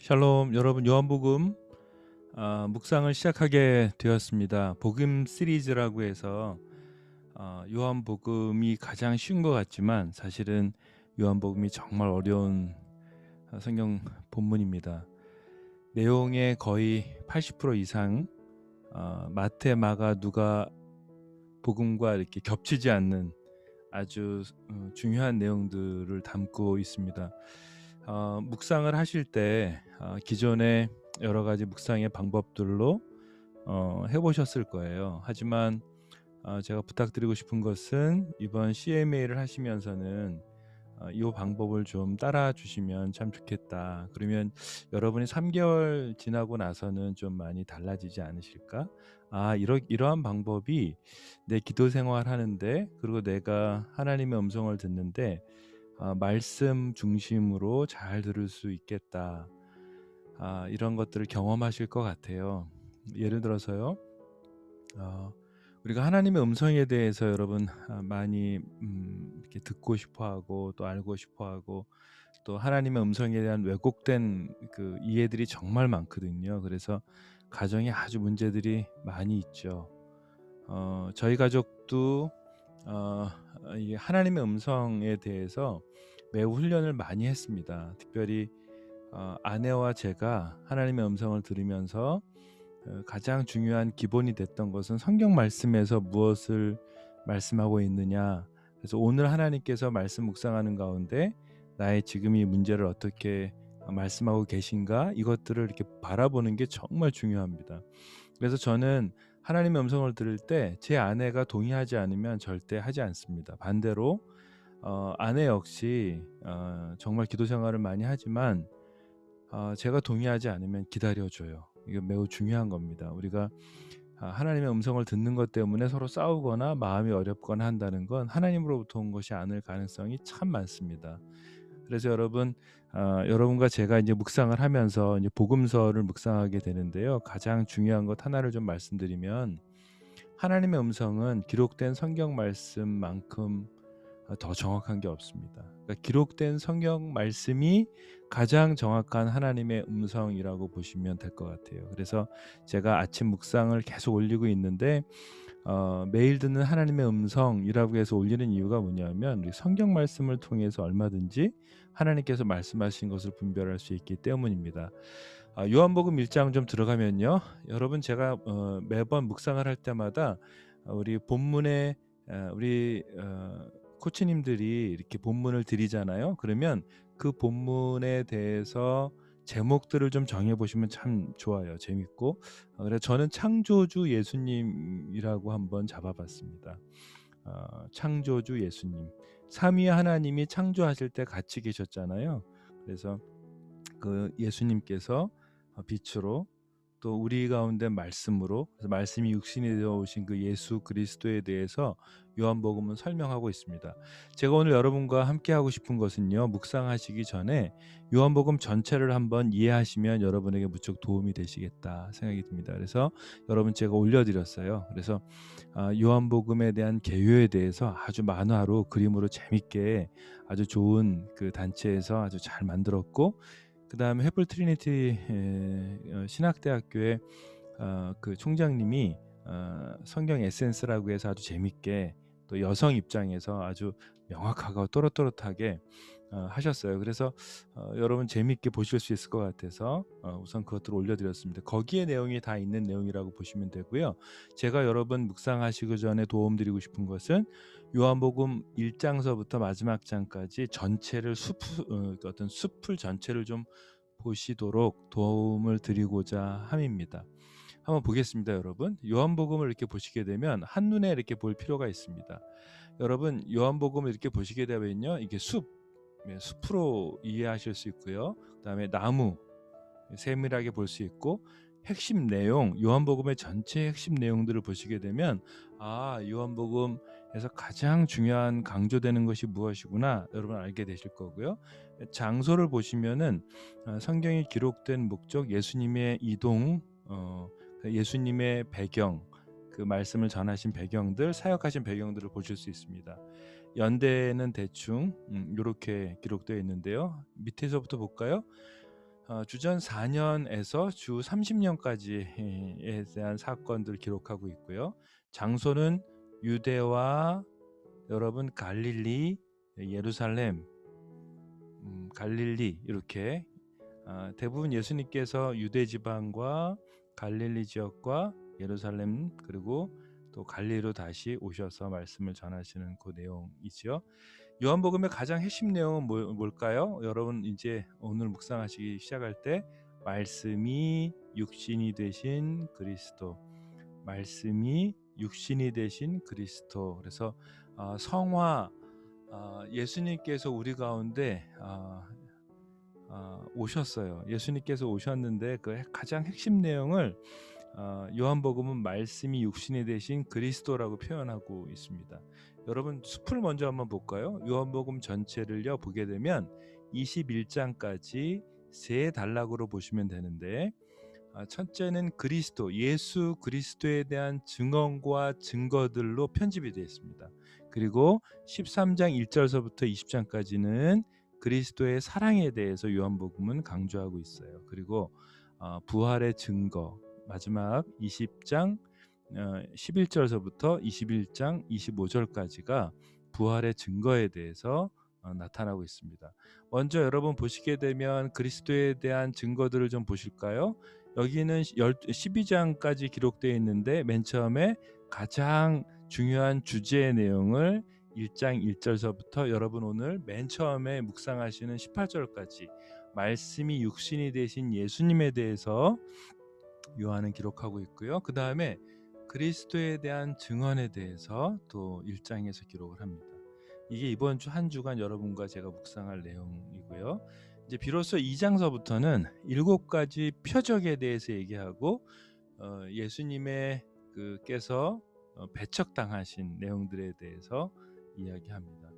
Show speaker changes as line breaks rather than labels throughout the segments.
샬롬 여러분, 요한복음 묵상을 시작하게 되었습니다. 복음 시리즈라고 해서 요한복음이 가장 쉬운 것 같지만 사실은 요한복음이 정말 어려운 성경 본문입니다. 내용의 거의 80% 이상 마태, 마가, 누가 복음과 이렇게 겹치지 않는 아주 중요한 내용들을 담고 있습니다. 묵상을 하실 때 기존의 여러 가지 묵상의 방법들로 해보셨을 거예요. 하지만 제가 부탁드리고 싶은 것은 이번 CMA를 하시면서는 이 방법을 좀 따라 주시면 참 좋겠다. 그러면 여러분이 3개월 지나고 나서는 좀 많이 달라지지 않으실까? 이러한 방법이 내 기도 생활하는데, 그리고 내가 하나님의 음성을 듣는데 말씀 중심으로 잘 들을 수 있겠다. 이런 것들을 경험하실 것 같아요. 예를 들어서요. 우리가 하나님의 음성에 대해서 여러분 많이 이렇게 듣고 싶어하고 또 알고 싶어하고, 또 하나님의 음성에 대한 왜곡된 그 이해들이 정말 많거든요. 그래서 가정에 아주 문제들이 많이 있죠. 저희 가족도 이 하나님의 음성에 대해서 매우 훈련을 많이 했습니다. 특별히 아내와 제가 하나님의 음성을 들으면서 가장 중요한 기본이 됐던 것은 성경 말씀에서 무엇을 말씀하고 있느냐. 그래서 오늘 하나님께서 말씀 묵상하는 가운데 나의 지금 이 문제를 어떻게 말씀하고 계신가, 이것들을 이렇게 바라보는 게 정말 중요합니다. 그래서 저는 하나님의 음성을 들을 때 제 아내가 동의하지 않으면 절대 하지 않습니다. 반대로 아내 역시 정말 기도 생활을 많이 하지만 제가 동의하지 않으면 기다려줘요. 이게 매우 중요한 겁니다. 우리가 하나님의 음성을 듣는 것 때문에 서로 싸우거나 마음이 어렵거나 한다는 건 하나님으로부터 온 것이 아닐 가능성이 참 많습니다. 그래서 여러분, 여러분과 제가 이제 묵상을 하면서 이제 복음서를 묵상하게 되는데요. 가장 중요한 것 하나를 좀 말씀드리면, 하나님의 음성은 기록된 성경 말씀만큼 더 정확한 게 없습니다. 그러니까 기록된 성경 말씀이 가장 정확한 하나님의 음성이라고 보시면 될 것 같아요. 그래서 제가 아침 묵상을 계속 올리고 있는데 매일 듣는 하나님의 음성이라고 해서 올리는 이유가 뭐냐면, 우리 성경 말씀을 통해서 얼마든지 하나님께서 말씀하신 것을 분별할 수 있기 때문입니다. 요한복음 1장 좀 들어가면요, 여러분 제가 매번 묵상을 할 때마다 우리 본문에 우리 코치님들이 이렇게 본문을 드리잖아요. 그러면 그 본문에 대해서 제목들을 좀 정해보시면 참 좋아요. 재밌고. 그래서 저는 창조주 예수님이라고 한번 잡아봤습니다. 창조주 예수님, 삼위 하나님이 창조하실 때 같이 계셨잖아요. 그래서 그 예수님께서 빛으로, 또 우리 가운데 말씀으로, 그래서 말씀이 육신이 되어 오신 그 예수 그리스도에 대해서 요한복음은 설명하고 있습니다. 제가 오늘 여러분과 함께 하고 싶은 것은요, 묵상하시기 전에 요한복음 전체를 한번 이해하시면 여러분에게 무척 도움이 되시겠다 생각이 듭니다. 그래서 여러분 제가 올려드렸어요. 그래서 요한복음에 대한 개요에 대해서 아주 만화로, 그림으로 재밌게 아주 좋은 그 단체에서 아주 잘 만들었고, 그 다음에 횃불 트리니티 신학대학교의 그 총장님이 성경 에센스라고 해서 아주 재밌게, 또 여성 입장에서 아주 명확하고 또렷또렷하게 하셨어요. 그래서 여러분 재밌게 보실 수 있을 것 같아서 우선 그것들을 올려드렸습니다. 거기에 내용이 다 있는 내용이라고 보시면 되고요. 제가 여러분 묵상하시기 전에 도움드리고 싶은 것은 요한복음 1장서부터 마지막 장까지 전체를 어떤 숲을 전체를 좀 보시도록 도움을 드리고자 함입니다. 한번 보겠습니다. 여러분, 요한복음을 이렇게 보시게 되면 한눈에 이렇게 볼 필요가 있습니다. 여러분, 요한복음을 이렇게 보시게 되면요, 이게 숲으로 이해하실 수 있고요. 그다음에 나무, 세밀하게 볼 수 있고, 핵심 내용, 요한복음의 전체 핵심 내용들을 보시게 되면 요한복음에서 가장 중요한 강조되는 것이 무엇이구나 여러분 알게 되실 거고요. 장소를 보시면은 성경이 기록된 목적, 예수님의 이동, 예수님의 배경, 그 말씀을 전하신 배경들, 사역하신 배경들을 보실 수 있습니다. 연대는 대충 이렇게 기록되어 있는데요. 밑에서부터 볼까요? 주전 4년에서 주 30년까지에 대한 사건들을 기록하고 있고요. 장소는 유대와 여러분 갈릴리, 예루살렘, 갈릴리 이렇게 대부분 예수님께서 유대 지방과 갈릴리 지역과 예루살렘 그리고 또 갈릴리로 다시 오셔서 말씀을 전하시는 그 내용이죠. 요한복음의 가장 핵심 내용은 뭘까요? 여러분 이제 오늘 묵상하시기 시작할 때 말씀이 육신이 되신 그리스도, 말씀이 육신이 되신 그리스도. 그래서 성화 예수님께서 우리 가운데 오셨어요. 예수님께서 오셨는데 그 가장 핵심 내용을 요한복음은 말씀이 육신이 되신 그리스도라고 표현하고 있습니다. 여러분 숲을 먼저 한번 볼까요? 요한복음 전체를요 보게 되면 21장까지 세 단락으로 보시면 되는데 첫째는 그리스도, 예수 그리스도에 대한 증언과 증거들로 편집이 되어 있습니다. 그리고 13장 1절서부터 20장까지는 그리스도의 사랑에 대해서 요한복음은 강조하고 있어요. 그리고 부활의 증거, 마지막 20장 11절서부터 21장 25절까지가 부활의 증거에 대해서 나타나고 있습니다. 먼저 여러분 보시게 되면 그리스도에 대한 증거들을 좀 보실까요? 여기는 12장까지 기록되어 있는데 맨 처음에 가장 중요한 주제의 내용을 1장 1절서부터 여러분 오늘 맨 처음에 묵상하시는 18절까지 말씀이 육신이 되신 예수님에 대해서 요한은 기록하고 있고요. 그 다음에 그리스도에 대한 증언에 대해서 또 1장에서 기록을 합니다. 이게 이번 주 한 주간 여러분과 제가 묵상할 내용이고요. 이제 비로소 2장서부터는 7가지 표적에 대해서 얘기하고 예수님의 께서 배척당하신 내용들에 대해서 이야기합니다.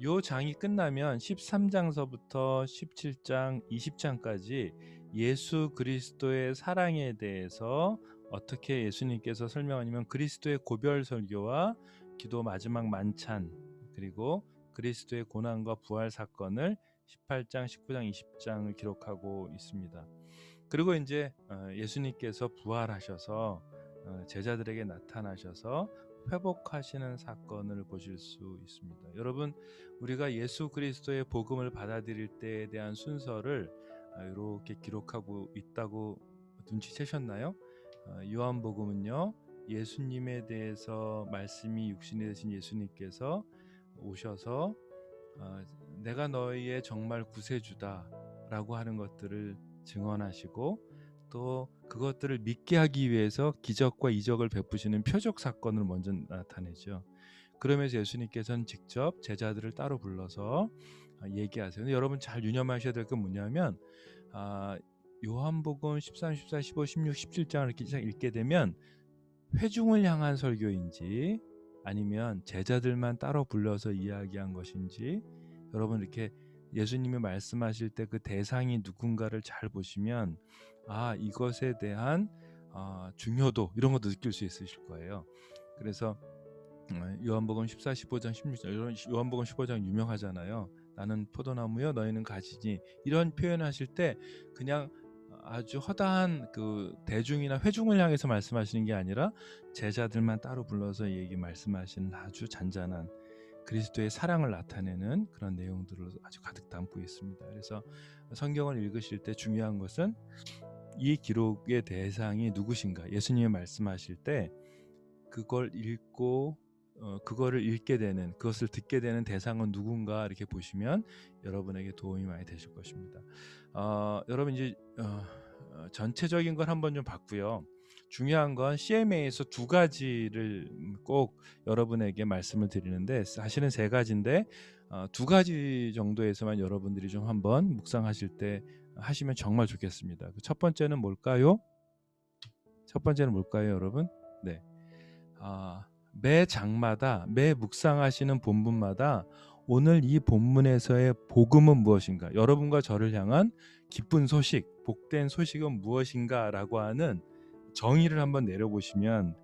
요 장이 끝나면 13장서부터 17장, 20장까지 예수 그리스도의 사랑에 대해서 어떻게 예수님께서 설명하냐면 그리스도의 고별 설교와 기도 마지막 만찬 그리고 그리스도의 고난과 부활 사건을 18장, 19장, 20장을 기록하고 있습니다. 그리고 이제 예수님께서 부활하셔서 제자들에게 나타나셔서 회복하시는 사건을 보실 수 있습니다. 여러분 우리가 예수 그리스도의 복음을 받아들일 때에 대한 순서를 이렇게 기록하고 있다고 눈치채셨나요? 요한복음은요 예수님에 대해서 말씀이 육신이 되신 예수님께서 오셔서 내가 너희의 정말 구세주다 라고 하는 것들을 증언하시고 또 그것들을 믿게 하기 위해서 기적과 이적을 베푸시는 표적 사건을 먼저 나타내죠. 그러면서 예수님께서는 직접 제자들을 따로 불러서 얘기하세요. 근데 여러분 잘 유념하셔야 될 건 뭐냐면 요한복음 13, 14, 15, 16, 17장을 이렇게 읽게 되면 회중을 향한 설교인지 아니면 제자들만 따로 불러서 이야기한 것인지 여러분 이렇게 예수님이 말씀하실 때 그 대상이 누군가를 잘 보시면 이것에 대한 중요도 이런 것도 느낄 수 있으실 거예요. 그래서 요한복음 14, 15장, 16장 요한복음 15장 유명하잖아요. 나는 포도나무요 너희는 가지니 이런 표현하실 때 그냥 아주 허다한 그 대중이나 회중을 향해서 말씀하시는 게 아니라 제자들만 따로 불러서 말씀하시는 아주 잔잔한 그리스도의 사랑을 나타내는 그런 내용들을 아주 가득 담고 있습니다. 그래서 성경을 읽으실 때 중요한 것은 이 기록의 대상이 누구신가? 예수님이 말씀하실 때 그걸 읽고 그거를 읽게 되는 그것을 듣게 되는 대상은 누군가 이렇게 보시면 여러분에게 도움이 많이 되실 것입니다. 여러분 이제 전체적인 걸 한번 좀 봤고요. 중요한 건 CMA에서 2가지를 꼭 여러분에게 말씀을 드리는데 사실은 3가지인데 2가지 정도에서만 여러분들이 좀 한번 묵상하실 때 하시면 정말 좋겠습니다. 첫 번째는 뭘까요? 첫 번째는 뭘까요, 여러분? 네. 매 장마다 매 묵상하시는 본문마다 오늘 이 본문에서의 복음은 무엇인가? 여러분과 저를 향한 기쁜 소식, 복된 소식은 무엇인가라고 하는 정의를 한번 내려보시면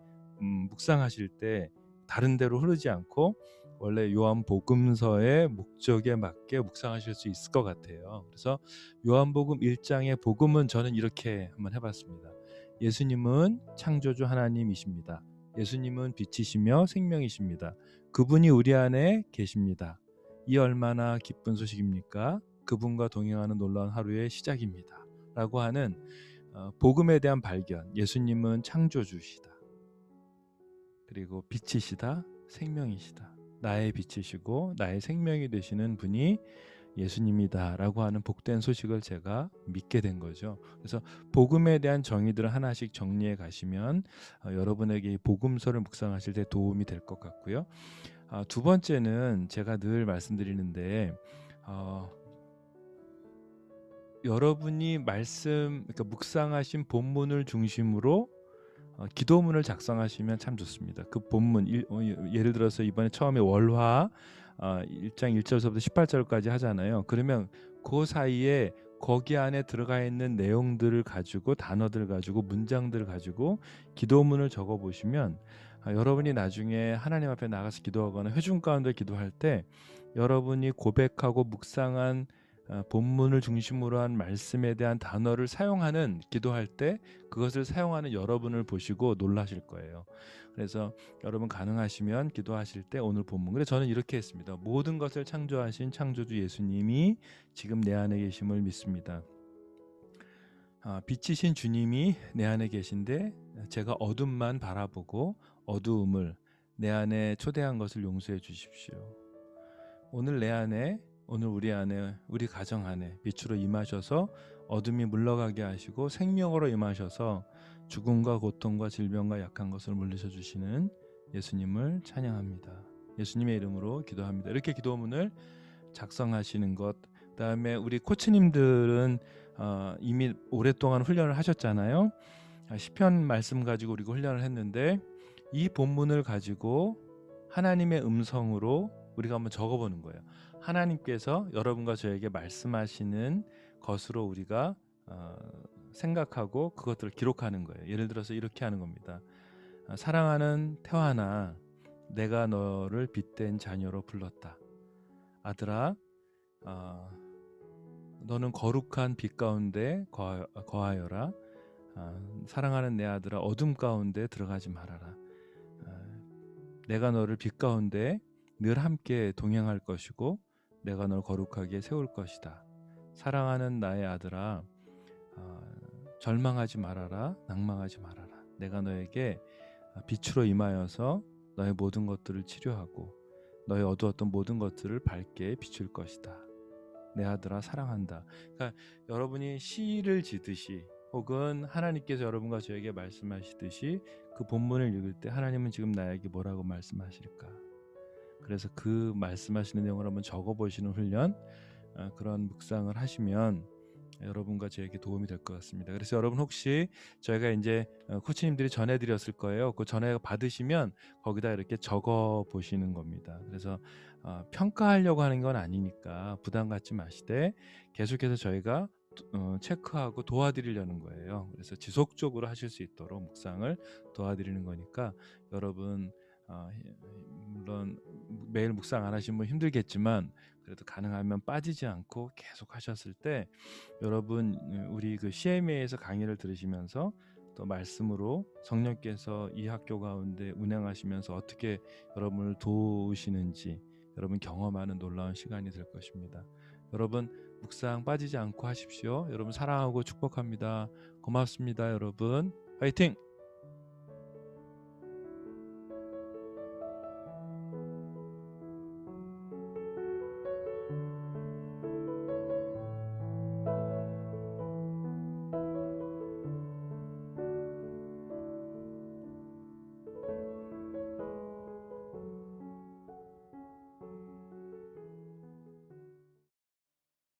묵상하실 때 다른 데로 흐르지 않고 원래 요한복음서의 목적에 맞게 묵상하실 수 있을 것 같아요. 그래서 요한복음 1장의 복음은 저는 이렇게 한번 해봤습니다. 예수님은 창조주 하나님이십니다. 예수님은 빛이시며 생명이십니다. 그분이 우리 안에 계십니다. 이 얼마나 기쁜 소식입니까? 그분과 동행하는 놀라운 하루의 시작입니다. 라고 하는 복음에 대한 발견. 예수님은 창조주시다. 그리고 빛이시다. 생명이시다. 나의 빛이시고 나의 생명이 되시는 분이 예수님이다 라고 하는 복된 소식을 제가 믿게 된 거죠. 그래서 복음에 대한 정의들을 하나씩 정리해 가시면 여러분에게 이 복음서를 묵상하실 때 도움이 될 것 같고요. 두 번째는 제가 늘 말씀드리는데 여러분이 그러니까 묵상하신 본문을 중심으로 기도문을 작성하시면 참 좋습니다. 그 본문 예를 들어서 이번에 처음에 월화 1장 1절서부터 18절까지 하잖아요. 그러면 그 사이에 거기 안에 들어가 있는 내용들을 가지고 단어들 가지고 문장들을 가지고 기도문을 적어 보시면 여러분이 나중에 하나님 앞에 나가서 기도하거나 회중 가운데 기도할 때 여러분이 고백하고 묵상한 본문을 중심으로 한 말씀에 대한 단어를 사용하는 기도할 때 그것을 사용하는 여러분을 보시고 놀라실 거예요. 그래서 여러분 가능하시면 기도하실 때 오늘 본문, 그래서 저는 이렇게 했습니다. 모든 것을 창조하신 창조주 예수님이 지금 내 안에 계심을 믿습니다. 빛이신 주님이 내 안에 계신데 제가 어둠만 바라보고 어두움을 내 안에 초대한 것을 용서해 주십시오. 오늘 내 안에, 오늘 우리 안에, 우리 가정 안에 빛으로 임하셔서 어둠이 물러가게 하시고 생명으로 임하셔서 죽음과 고통과 질병과 약한 것을 물리쳐 주시는 예수님을 찬양합니다. 예수님의 이름으로 기도합니다. 이렇게 기도문을 작성하시는 것. 그다음에 우리 코치님들은 이미 오랫동안 훈련을 하셨잖아요. 시편 말씀 가지고 우리가 훈련을 했는데 이 본문을 가지고 하나님의 음성으로 우리가 한번 적어보는 거예요. 하나님께서 여러분과 저에게 말씀하시는 것으로 우리가 생각하고 그것들을 기록하는 거예요. 예를 들어서 이렇게 하는 겁니다. 사랑하는 태환아, 내가 너를 빛된 자녀로 불렀다. 아들아, 너는 거룩한 빛 가운데 거하여라. 사랑하는 내 아들아, 어둠 가운데 들어가지 말아라. 내가 너를 빛 가운데 늘 함께 동행할 것이고 내가 널 거룩하게 세울 것이다. 사랑하는 나의 아들아, 절망하지 말아라. 낭망하지 말아라. 내가 너에게 빛으로 임하여서 너의 모든 것들을 치료하고 너의 어두웠던 모든 것들을 밝게 비출 것이다. 내 아들아 사랑한다. 그러니까 여러분이 시를 지듯이 혹은 하나님께서 여러분과 저에게 말씀하시듯이 그 본문을 읽을 때 하나님은 지금 나에게 뭐라고 말씀하실까? 그래서 그 말씀하시는 내용을 한번 적어보시는 훈련, 그런 묵상을 하시면 여러분과 저에게 도움이 될 것 같습니다. 그래서 여러분 혹시 저희가 이제 코치님들이 전해드렸을 거예요. 그 전해 받으시면 거기다 이렇게 적어 보시는 겁니다. 그래서 평가하려고 하는 건 아니니까 부담 갖지 마시되 계속해서 저희가 체크하고 도와드리려는 거예요. 그래서 지속적으로 하실 수 있도록 묵상을 도와드리는 거니까 여러분 물론 매일 묵상 안 하시면 힘들겠지만 그래도 가능하면 빠지지 않고 계속 하셨을 때 여러분 우리 그 CMA에서 강의를 들으시면서 또 말씀으로 성령께서 이 학교 가운데 운행하시면서 어떻게 여러분을 도우시는지 여러분 경험하는 놀라운 시간이 될 것입니다. 여러분 묵상 빠지지 않고 하십시오. 여러분 사랑하고 축복합니다. 고맙습니다. 여러분 화이팅!